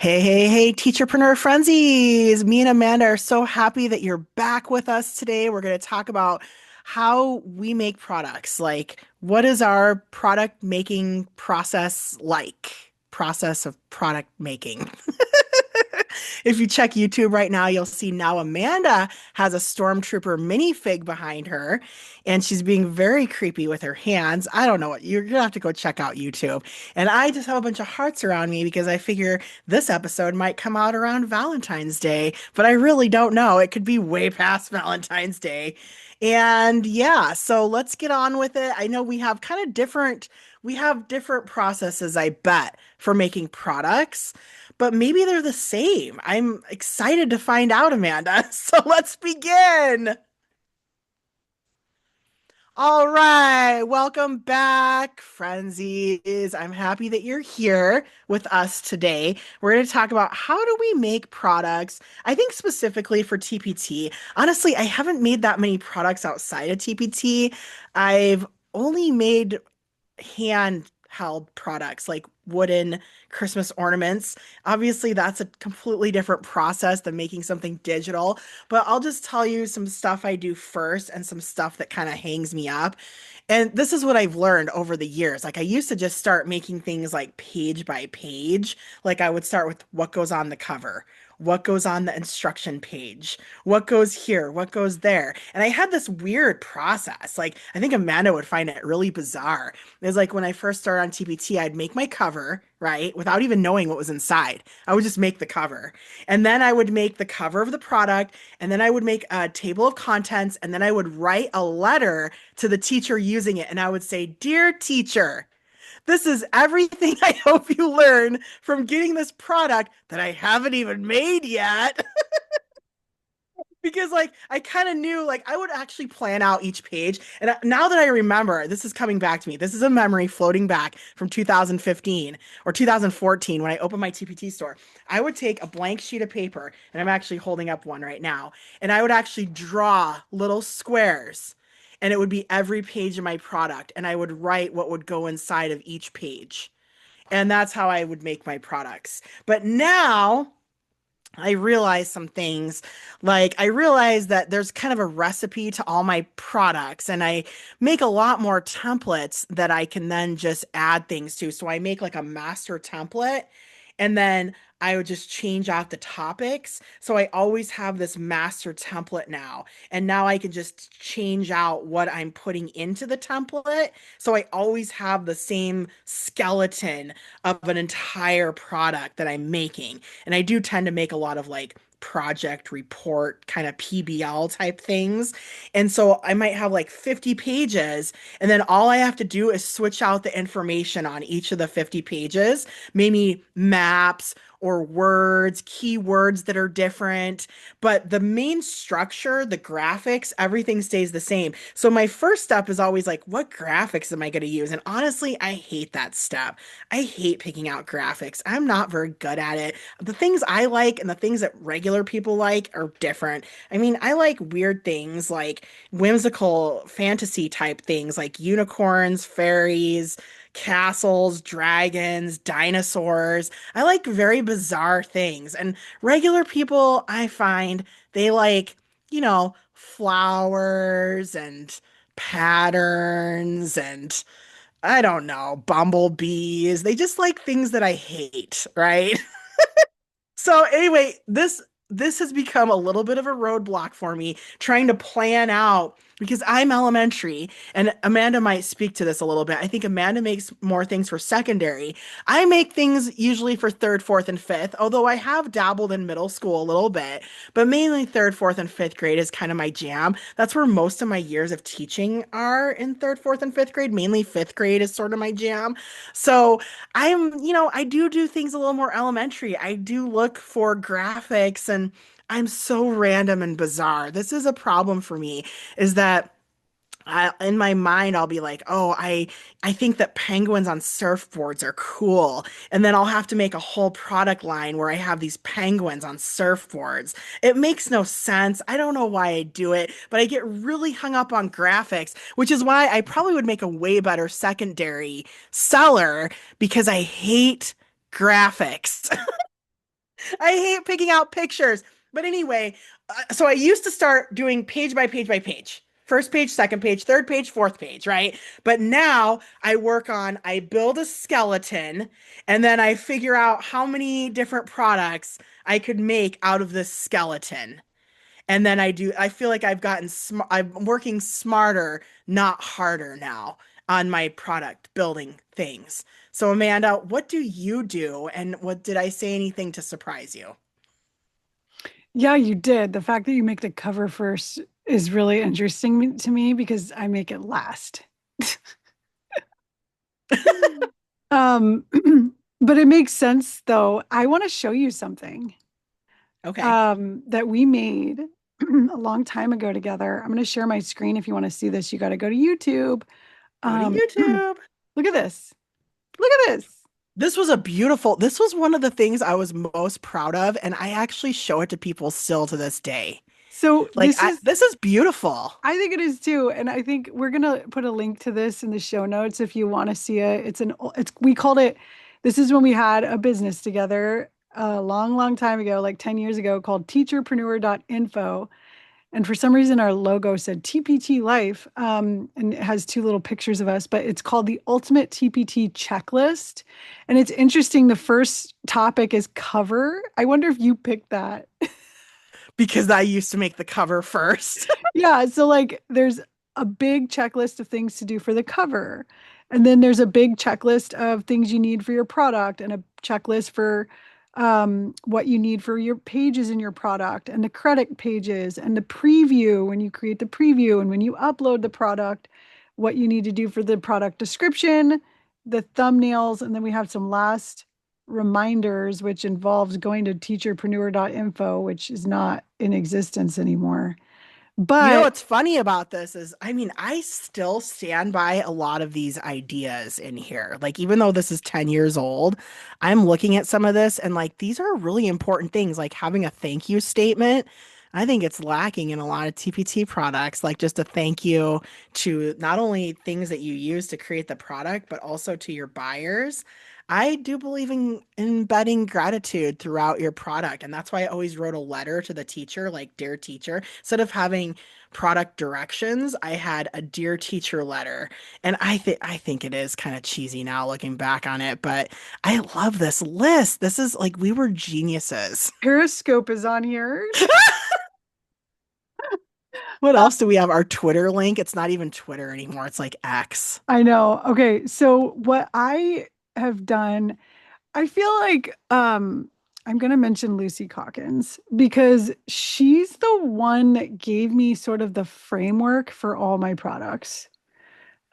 Hey, Teacherpreneur Frenzies. Me and Amanda are so happy that you're back with us today. We're going to talk about how we make products. Like, what is our product making process like? Process of product making. If you check YouTube right now, you'll see now Amanda has a Stormtrooper minifig behind her, and she's being very creepy with her hands. I don't know what you're gonna have to go check out YouTube. And I just have a bunch of hearts around me because I figure this episode might come out around Valentine's Day, but I really don't know. It could be way past Valentine's Day. And yeah, so let's get on with it. I know we have different processes, I bet, for making products, but maybe they're the same. I'm excited to find out, Amanda. So let's begin. All right, welcome back, Frenzies. I'm happy that you're here with us today. We're going to talk about how do we make products, I think specifically for TPT. Honestly, I haven't made that many products outside of TPT. I've only made handheld products like wooden Christmas ornaments. Obviously, that's a completely different process than making something digital, but I'll just tell you some stuff I do first and some stuff that kind of hangs me up. And this is what I've learned over the years. Like I used to just start making things like page by page. Like I would start with what goes on the cover, what goes on the instruction page, what goes here, what goes there. And I had this weird process. Like I think Amanda would find it really bizarre. It was like when I first started on TPT, I'd make my cover, right? Without even knowing what was inside. I would just make the cover. And then I would make the cover of the product. And then I would make a table of contents. And then I would write a letter to the teacher using it. And I would say, Dear teacher, this is everything I hope you learn from getting this product that I haven't even made yet. Because like I kind of knew like I would actually plan out each page. And now that I remember, this is coming back to me. This is a memory floating back from 2015 or 2014 when I opened my TPT store. I would take a blank sheet of paper, and I'm actually holding up one right now, and I would actually draw little squares. And it would be every page of my product, and I would write what would go inside of each page. And that's how I would make my products. But now I realized some things. Like, I realized that there's kind of a recipe to all my products, and I make a lot more templates that I can then just add things to. So I make like a master template, and then I would just change out the topics. So I always have this master template now. And now I can just change out what I'm putting into the template. So I always have the same skeleton of an entire product that I'm making. And I do tend to make a lot of like project report kind of PBL type things. And so I might have like 50 pages, and then all I have to do is switch out the information on each of the 50 pages, maybe maps or words, keywords that are different, but the main structure, the graphics, everything stays the same. So my first step is always like, what graphics am I going to use? And honestly, I hate that step. I hate picking out graphics. I'm not very good at it. The things I like and the things that regular people like are different. I mean, I like weird things like whimsical fantasy type things like unicorns, fairies, castles, dragons, dinosaurs. I like very bizarre things. And regular people, I find they like, flowers and patterns and I don't know, bumblebees. They just like things that I hate, right? So anyway, this has become a little bit of a roadblock for me trying to plan out because I'm elementary and Amanda might speak to this a little bit. I think Amanda makes more things for secondary. I make things usually for third, fourth, and fifth, although I have dabbled in middle school a little bit, but mainly third, fourth, and fifth grade is kind of my jam. That's where most of my years of teaching are in third, fourth, and fifth grade. Mainly fifth grade is sort of my jam. So I do things a little more elementary. I do look for graphics and I'm so random and bizarre. This is a problem for me, is that in my mind, I'll be like, oh, I think that penguins on surfboards are cool. And then I'll have to make a whole product line where I have these penguins on surfboards. It makes no sense. I don't know why I do it, but I get really hung up on graphics, which is why I probably would make a way better secondary seller because I hate graphics. I hate picking out pictures. But anyway, so I used to start doing page by page by page. First page, second page, third page, fourth page, right? But now I build a skeleton and then I figure out how many different products I could make out of this skeleton. And then I feel like I'm working smarter, not harder now on my product building things. So Amanda, what do you do? And what did I say anything to surprise you? Yeah, you did. The fact that you make the cover first is really interesting to me because I make it last. Um, but it makes sense though. I want to show you something Okay. that we made a long time ago together. I'm going to share my screen. If you want to see this, you got to go to YouTube. Go to Um, YouTube. look at this. Look at this. This was one of the things I was most proud of, and I actually show it to people still to this day. So This is beautiful. I think it is too. And I think we're gonna put a link to this in the show notes if you want to see it. We called it, this is when we had a business together a long, long time ago, like 10 years ago, called teacherpreneur.info. And for some reason, our logo said TPT Life, and it has two little pictures of us, but it's called the Ultimate TPT Checklist. And it's interesting. The first topic is cover. I wonder if you picked that. Because I used to make the cover first. Yeah, so like there's a big checklist of things to do for the cover. And then there's a big checklist of things you need for your product and a checklist for what you need for your pages in your product and the credit pages and the preview when you create the preview and when you upload the product, what you need to do for the product description, the thumbnails, and then we have some last reminders, which involves going to teacherpreneur.info, which is not in existence anymore. You know But what's funny about this is, I mean, I still stand by a lot of these ideas in here. Like, even though this is 10 years old, I'm looking at some of this and like, these are really important things, like having a thank you statement. I think it's lacking in a lot of TPT products, like just a thank you to not only things that you use to create the product, but also to your buyers. I do believe in embedding gratitude throughout your product. And that's why I always wrote a letter to the teacher, like, Dear Teacher. Instead of having product directions, I had a Dear Teacher letter. And I think it is kind of cheesy now looking back on it, but I love this list. This is like we were geniuses. Periscope is on here. What else do we have? Our Twitter link. It's not even Twitter anymore. It's like X. I know. Okay, so what I have done, I feel like I'm going to mention Lucy Calkins because she's the one that gave me sort of the framework for all my products.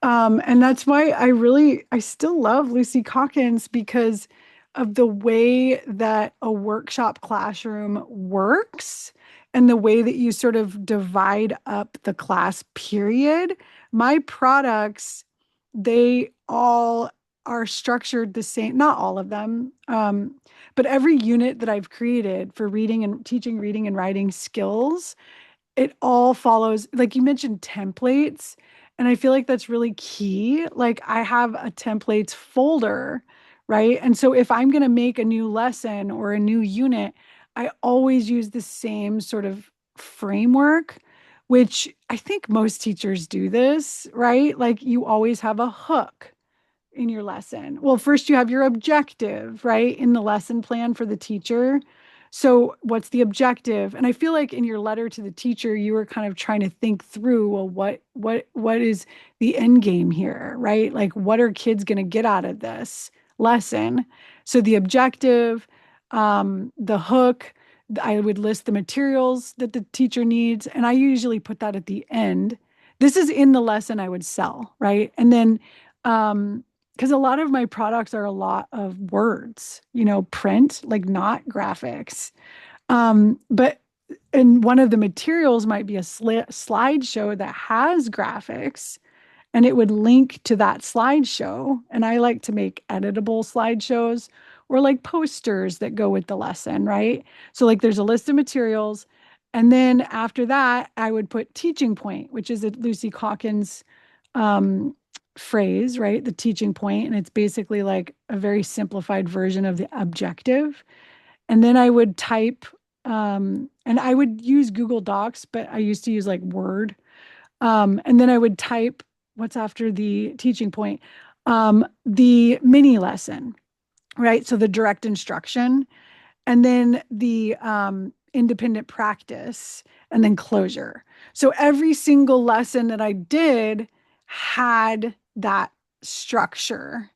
And that's why I still love Lucy Calkins because of the way that a workshop classroom works and the way that you sort of divide up the class period. My products, they all are structured the same, not all of them, but every unit that I've created for reading and teaching reading and writing skills, it all follows, like you mentioned, templates. And I feel like that's really key. Like I have a templates folder, right? And so if I'm going to make a new lesson or a new unit, I always use the same sort of framework, which I think most teachers do this, right? Like you always have a hook in your lesson. Well, first you have your objective, right? In the lesson plan for the teacher. So, what's the objective? And I feel like in your letter to the teacher, you were kind of trying to think through, well, what is the end game here, right? Like, what are kids going to get out of this lesson? So, the objective, the hook, I would list the materials that the teacher needs, and I usually put that at the end. This is in the lesson I would sell, right? And then, because a lot of my products are a lot of words, print, like not graphics. But and one of the materials might be a slideshow that has graphics and it would link to that slideshow. And I like to make editable slideshows or like posters that go with the lesson, right? So, like, there's a list of materials. And then after that, I would put teaching point, which is a Lucy Calkins um, phrase, right? The teaching point, and it's basically like a very simplified version of the objective. And then I would type, and I would use Google Docs, but I used to use like Word. And then I would type what's after the teaching point, the mini lesson, right? So the direct instruction, and then the independent practice, and then closure. So every single lesson that I did had that structure.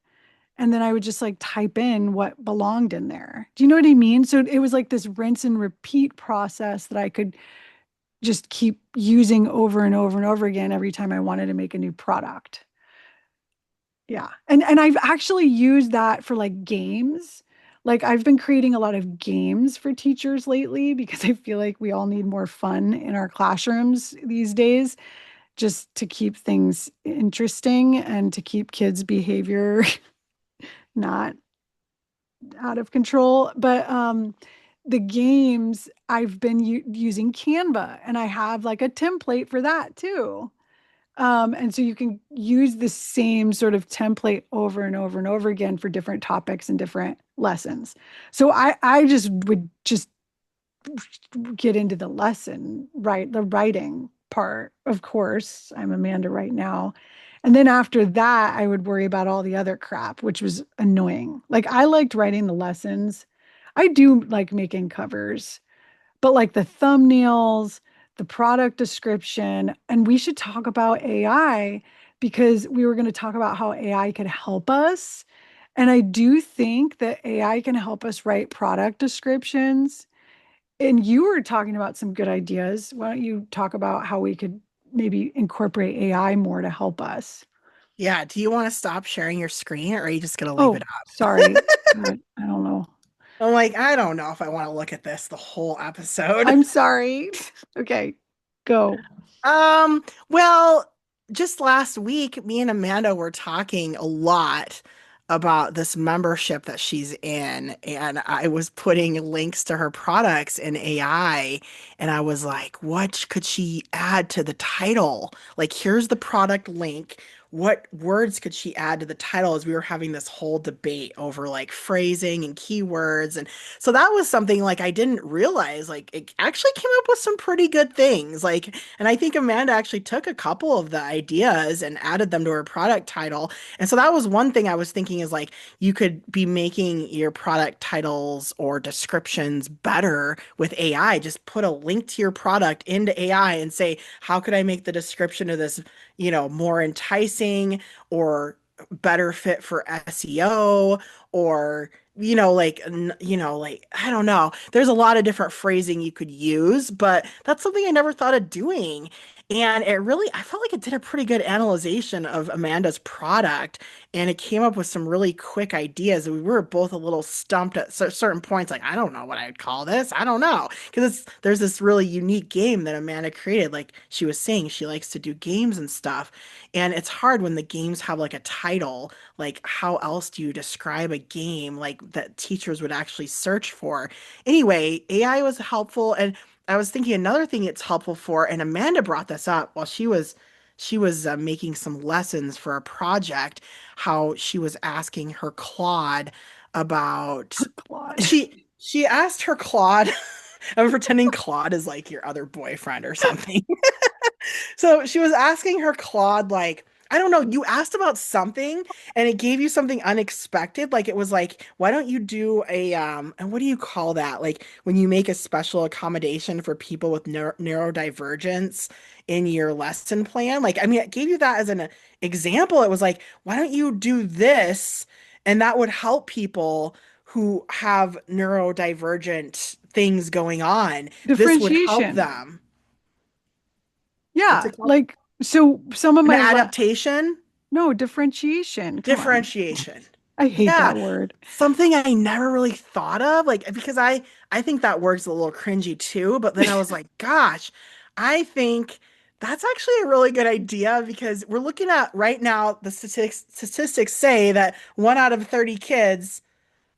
And then I would just like type in what belonged in there. Do you know what I mean? So it was like this rinse and repeat process that I could just keep using over and over and over again every time I wanted to make a new product. Yeah. And I've actually used that for like games. Like I've been creating a lot of games for teachers lately because I feel like we all need more fun in our classrooms these days, just to keep things interesting and to keep kids' behavior not out of control. But the games, I've been using Canva, and I have like a template for that too. And so you can use the same sort of template over and over and over again for different topics and different lessons. So I just would just get into the lesson, right? The writing part, of course. I'm Amanda right now. And then after that, I would worry about all the other crap, which was annoying. Like I liked writing the lessons. I do like making covers, but like the thumbnails, the product description, and we should talk about AI because we were going to talk about how AI could help us. And I do think that AI can help us write product descriptions. And you were talking about some good ideas. Why don't you talk about how we could maybe incorporate AI more to help us? Yeah. Do you want to stop sharing your screen or are you just going to leave it Oh, up? sorry. God, I don't know. I'm like, I don't know if I want to look at this the whole episode. I'm sorry. Okay, go. Well, just last week, me and Amanda were talking a lot about this membership that she's in, and I was putting links to her products in AI, and I was like, what could she add to the title? Like, here's the product link. What words could she add to the title as we were having this whole debate over like phrasing and keywords? And so that was something like I didn't realize, like, it actually came up with some pretty good things. Like, and I think Amanda actually took a couple of the ideas and added them to her product title. And so that was one thing I was thinking is like you could be making your product titles or descriptions better with AI. Just put a link to your product into AI and say, how could I make the description of this, more enticing or better fit for SEO or like I don't know. There's a lot of different phrasing you could use, but that's something I never thought of doing. And I felt like it did a pretty good analyzation of Amanda's product, and it came up with some really quick ideas. We were both a little stumped at certain points, like, I don't know what I'd call this. I don't know. Because there's this really unique game that Amanda created. Like she was saying, she likes to do games and stuff. And it's hard when the games have like a title. Like, how else do you describe a game like that teachers would actually search for? Anyway, AI was helpful, and I was thinking another thing it's helpful for, and Amanda brought this up while she was making some lessons for a project, how she was asking her Claude about Claude. she asked her Claude. I'm pretending Claude is like your other boyfriend or something. So she was asking her Claude, like, I don't know, you asked about something and it gave you something unexpected. Like it was like, why don't you do and what do you call that? Like when you make a special accommodation for people with neurodivergence in your lesson plan. Like, I mean, it gave you that as an example. It was like, why don't you do this? And that would help people who have neurodivergent things going on. This would help Differentiation. them. What's Yeah, it called? like so some of An my adaptation? no, differentiation. Come on. Differentiation. I hate Yeah. that word. Something I never really thought of, like because I think that word's a little cringy too, but then I was like, gosh, I think that's actually a really good idea because we're looking at right now the statistics say that 1 out of 30 kids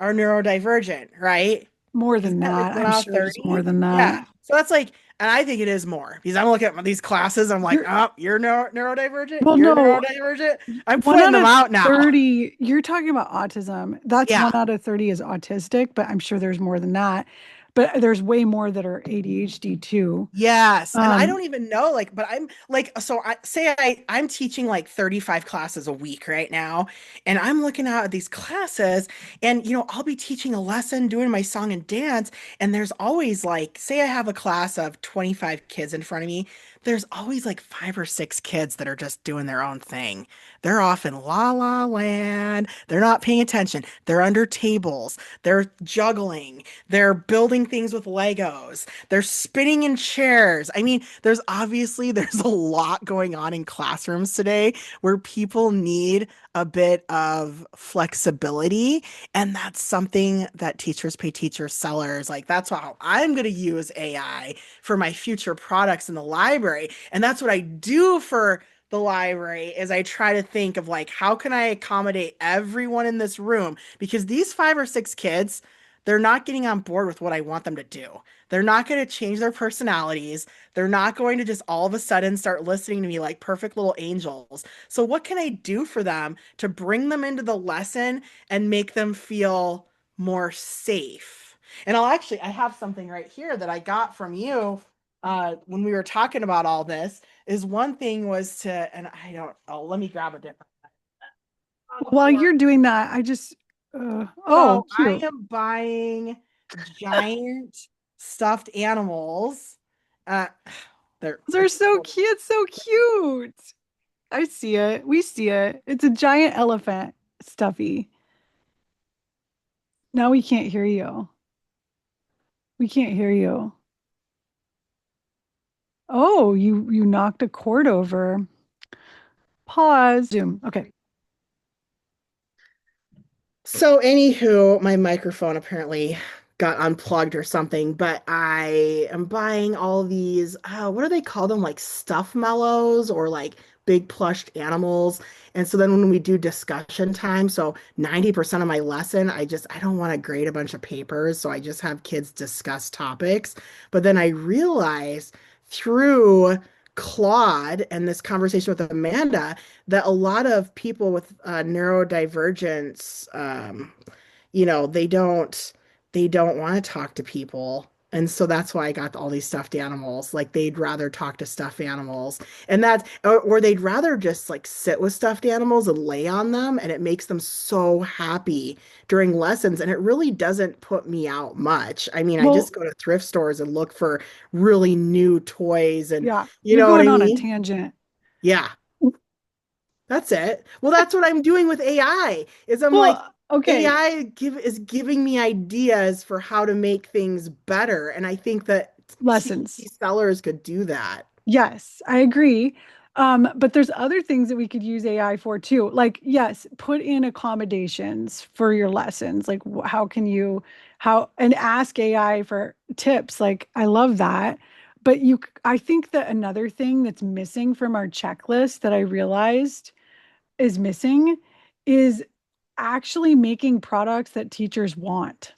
are neurodivergent, right? More Isn't than that like that. one I'm out of sure it is more 30? than that. Yeah. So that's like And I think it is more because I'm looking at these classes. I'm like, You're oh, you're neurodivergent. well, You're no, neurodivergent. I'm one pointing out them of out now. 30, you're talking about autism. That's one Yeah. out of 30 is autistic, but I'm sure there's more than that. But there's way more that are ADHD too. Yes. And I Um, don't even know, like, but I'm like, so I say I'm teaching like 35 classes a week right now. And I'm looking out at these classes and, I'll be teaching a lesson, doing my song and dance. And there's always like, say I have a class of 25 kids in front of me. There's always like 5 or 6 kids that are just doing their own thing. They're off in la la land. They're not paying attention. They're under tables. They're juggling. They're building things with Legos. They're spinning in chairs. I mean, there's a lot going on in classrooms today where people need a bit of flexibility. And that's something that teachers pay teachers sellers. Like that's how I'm going to use AI for my future products in the library. And that's what I do for the library is I try to think of like how can I accommodate everyone in this room because these 5 or 6 kids, they're not getting on board with what I want them to do. They're not going to change their personalities. They're not going to just all of a sudden start listening to me like perfect little angels. So, what can I do for them to bring them into the lesson and make them feel more safe? And I have something right here that I got from you when we were talking about all this. Is one thing was to, and I don't, oh, let me grab a different on the while floor. you're doing that, oh, So I cute. am buying giant stuffed animals. Uh, they're They're so cute, so cute. I see it. We see it. It's a giant elephant stuffy. Now we can't hear you. We can't hear you. Oh, you knocked a cord over. Pause. Zoom. Okay. So, anywho, my microphone apparently got unplugged or something, but I am buying all these, what do they call them? Like stuff mellows or like big plushed animals. And so then when we do discussion time, so 90% of my lesson, I don't want to grade a bunch of papers. So I just have kids discuss topics. But then I realize through Claude and this conversation with Amanda that a lot of people with neurodivergence, they don't want to talk to people. And so that's why I got all these stuffed animals. Like they'd rather talk to stuffed animals. And or they'd rather just like sit with stuffed animals and lay on them. And it makes them so happy during lessons. And it really doesn't put me out much. I mean, I Well, just go to thrift stores and look for really new toys and yeah, you you're know what I going on a mean? tangent. Yeah. That's it. Well, that's what I'm doing with AI. Is I'm like Well, okay, is giving me ideas for how to make things better, and I think that TPT lessons. sellers could do that. Yes, I agree. But there's other things that we could use AI for too. Like, yes, put in accommodations for your lessons. Like, how can you, and ask AI for tips. Like, I love that. But I think that another thing that's missing from our checklist that I realized is missing is actually making products that teachers want.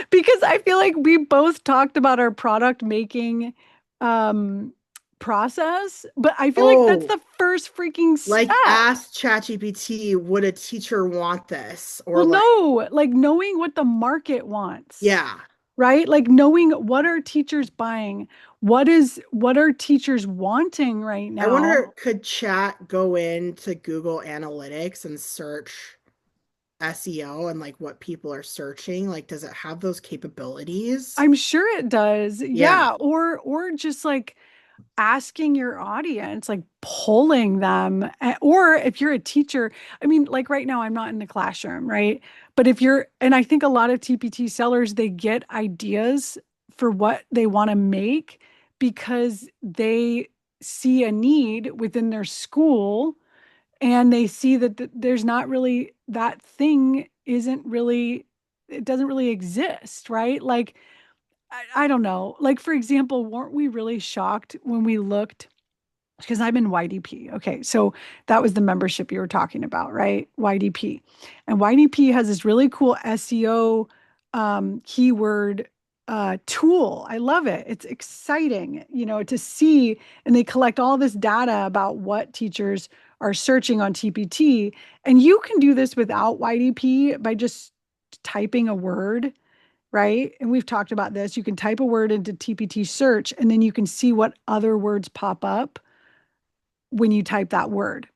Because I feel like we both talked about our product making um process, but I feel like that's Oh, the first freaking like step. ask ChatGPT, would a teacher want this? Or Well, like, no, like knowing what the market wants, yeah. right? Like knowing what are teachers buying, what are teachers wanting right I wonder, now. could chat go into Google Analytics and search SEO and like what people are searching? Like, does it have those capabilities? I'm sure it does. Yeah. Yeah, or just like asking your audience, like polling them. Or if you're a teacher, I mean, like right now, I'm not in the classroom, right? But and I think a lot of TPT sellers, they get ideas for what they want to make because they see a need within their school and they see that there's not really that thing isn't really, it doesn't really exist, right? Like, I don't know. Like, for example, weren't we really shocked when we looked? Because I'm in YDP. Okay. So that was the membership you were talking about, right? YDP. And YDP has this really cool SEO keyword tool. I love it. It's exciting, to see, and they collect all this data about what teachers are searching on TPT. And you can do this without YDP by just typing a word, right? And we've talked about this. You can type a word into TPT search, and then you can see what other words pop up when you type that word.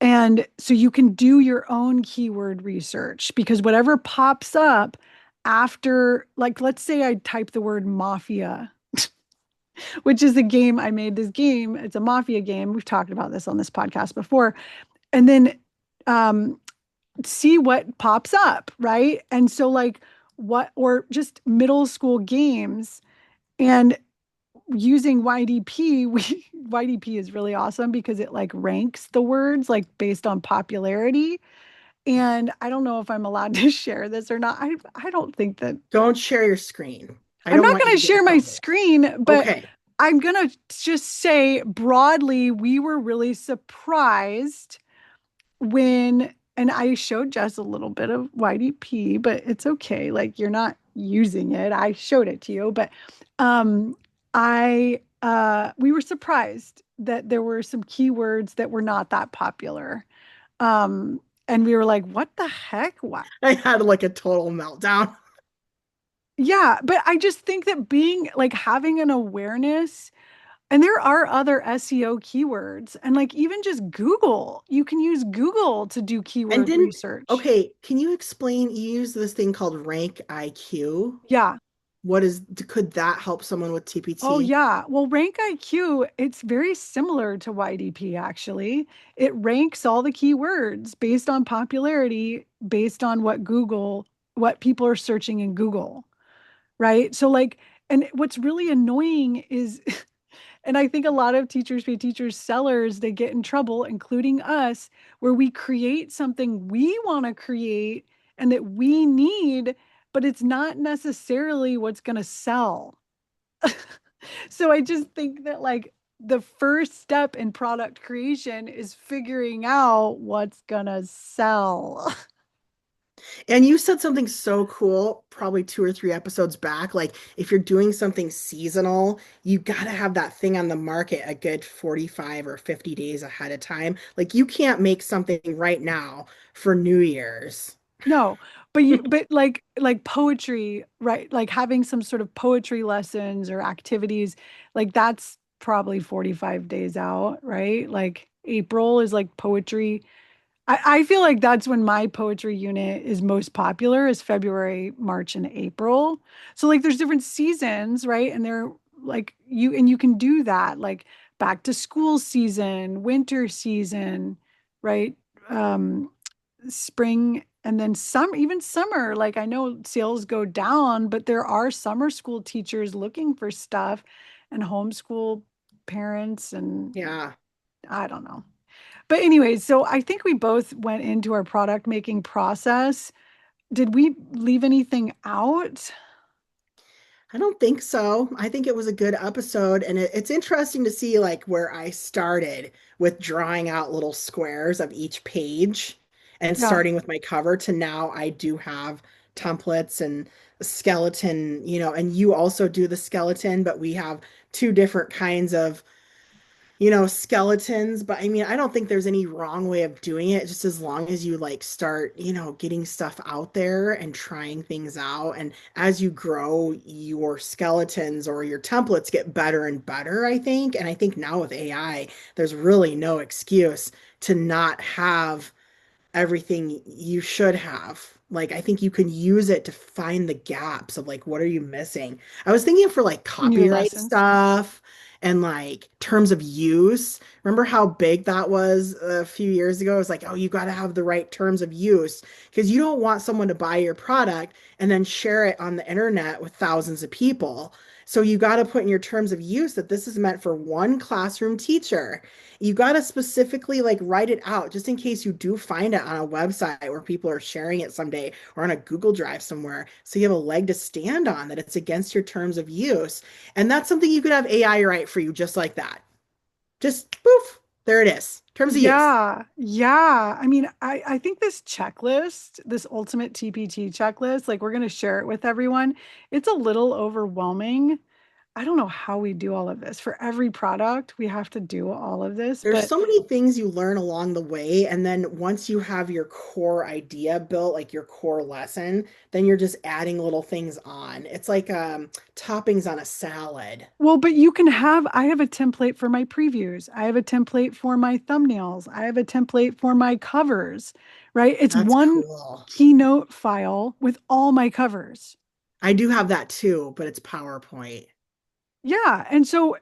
And so you can do your own keyword research because whatever pops up after, like, let's say I type the word mafia, which is a game. I made this game. It's a mafia game. We've talked about this on this podcast before. And then um, see what pops up, right? And so, like, or just middle school games. And using YDP, YDP is really awesome because it like ranks the words like based on popularity. And I don't know if I'm allowed to share this or not. I don't think that Don't share your screen. I I'm don't not want you going to to get in share my trouble. screen, but Okay. I'm going to just say broadly, we were really surprised when, and I showed Jess a little bit of YDP, but it's okay. Like you're not using it. I showed it to you, but um we were surprised that there were some keywords that were not that popular. And we were like, what the heck? What? I had like a total meltdown. Yeah, but I just think that being like having an awareness, and there are other SEO keywords, and like even just Google, you can use Google to do And keyword didn't, research. okay, can you explain? You use this thing called rank IQ. Yeah. What is, could that help someone with Oh, TPT? yeah. Well, Rank IQ, it's very similar to YDP, actually. It ranks all the keywords based on popularity, based on what people are searching in Google, right? So, like, and what's really annoying is, and I think a lot of teachers pay teachers sellers, they get in trouble, including us, where we create something we want to create and that we need, but it's not necessarily what's going to sell. So I just think that like the first step in product creation is figuring out what's gonna sell. And you said something so cool, probably 2 or 3 episodes back. Like, if you're doing something seasonal, you got to have that thing on the market a good 45 or 50 days ahead of time. Like, you can't make something right now for New Year's. No, but like poetry, right? Like having some sort of poetry lessons or activities, like that's probably 45 days out, right? Like April is like poetry. I feel like that's when my poetry unit is most popular is February, March, and April. So like there's different seasons, right? And they're like you can do that like back to school season, winter season, right? Spring and then some even summer. Like I know sales go down, but there are summer school teachers looking for stuff and homeschool parents and Yeah. I don't know. But anyways, so I think we both went into our product making process. Did we leave anything out? I don't think so. I think it was a good episode, and it's interesting to see like where I started with drawing out little squares of each page and Yeah. starting with my cover to now I do have templates and a skeleton, and you also do the skeleton, but we have two different kinds of skeletons. But I mean, I don't think there's any wrong way of doing it, just as long as you like start, getting stuff out there and trying things out. And as you grow, your skeletons or your templates get better and better, I think. And I think now with AI, there's really no excuse to not have everything you should have. Like, I think you can use it to find the gaps of like, what are you missing? I was thinking for like In your copyright lessons. stuff and like terms of use. Remember how big that was a few years ago? It was like, oh, you got to have the right terms of use because you don't want someone to buy your product and then share it on the internet with thousands of people. So you got to put in your terms of use that this is meant for one classroom teacher. You got to specifically like write it out just in case you do find it on a website where people are sharing it someday or on a Google Drive somewhere. So you have a leg to stand on that it's against your terms of use. And that's something you could have AI write for you just like that. Just poof, There it is. Terms of use. Yeah, yeah. I mean, I think this checklist, this ultimate TPT checklist, like we're going to share it with everyone. It's a little overwhelming. I don't know how we do all of this. For every product, we have to do all of this, There's but so many things you learn along the way, and then once you have your core idea built, like your core lesson, then you're just adding little things on. It's like toppings on a salad. well, but I have a template for my previews. I have a template for my thumbnails. I have a template for my covers, right? It's That's one cool. Keynote file with all my covers. I do have that too, but it's PowerPoint. Yeah. And so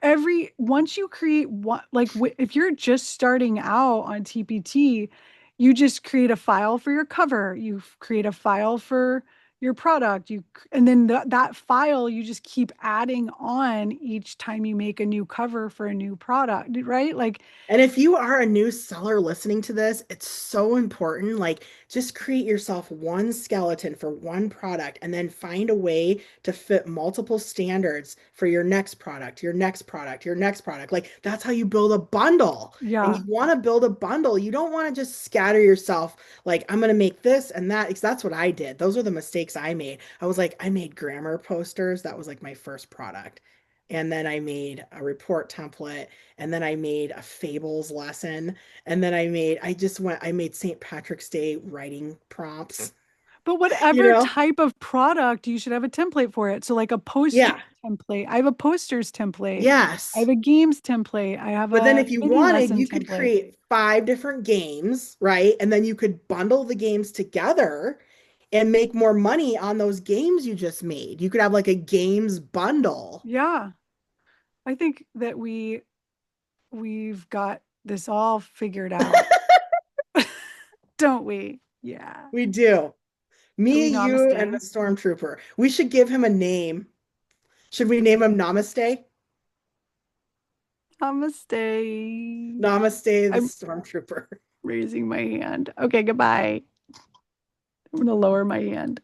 once you create one, like if you're just starting out on TPT, you just create a file for your cover, create a file for your product, and then that file you just keep adding on each time you make a new cover for a new product, right? Like, And if you are a new seller listening to this, it's so important. Like, just create yourself one skeleton for one product and then find a way to fit multiple standards for your next product, your next product, your next product. Like, that's how you build a bundle. And yeah, you want to build a bundle. You don't want to just scatter yourself like, I'm going to make this and that. Because that's what I did. Those are the mistakes I made. I was like, I made grammar posters. That was like my first product. And then I made a report template, and then I made a fables lesson, and then I made St. Patrick's Day writing prompts, but you whatever know? type of product, you should have a template for it. So like a poster Yeah. template, I have a posters template, I have Yes. a games template, I have But then a if you mini wanted, lesson you could template. create 5 different games, right? And then you could bundle the games together and make more money on those games you just made. You could have like a games bundle. Yeah. I think that we've got this all figured out, don't we? Yeah. We do. Are Me, we you, and the namaste? stormtrooper. We should give him a name. Should we name him Namaste? Namaste. Namaste, the I'm stormtrooper. raising my hand. Okay, goodbye. I'm gonna lower my hand.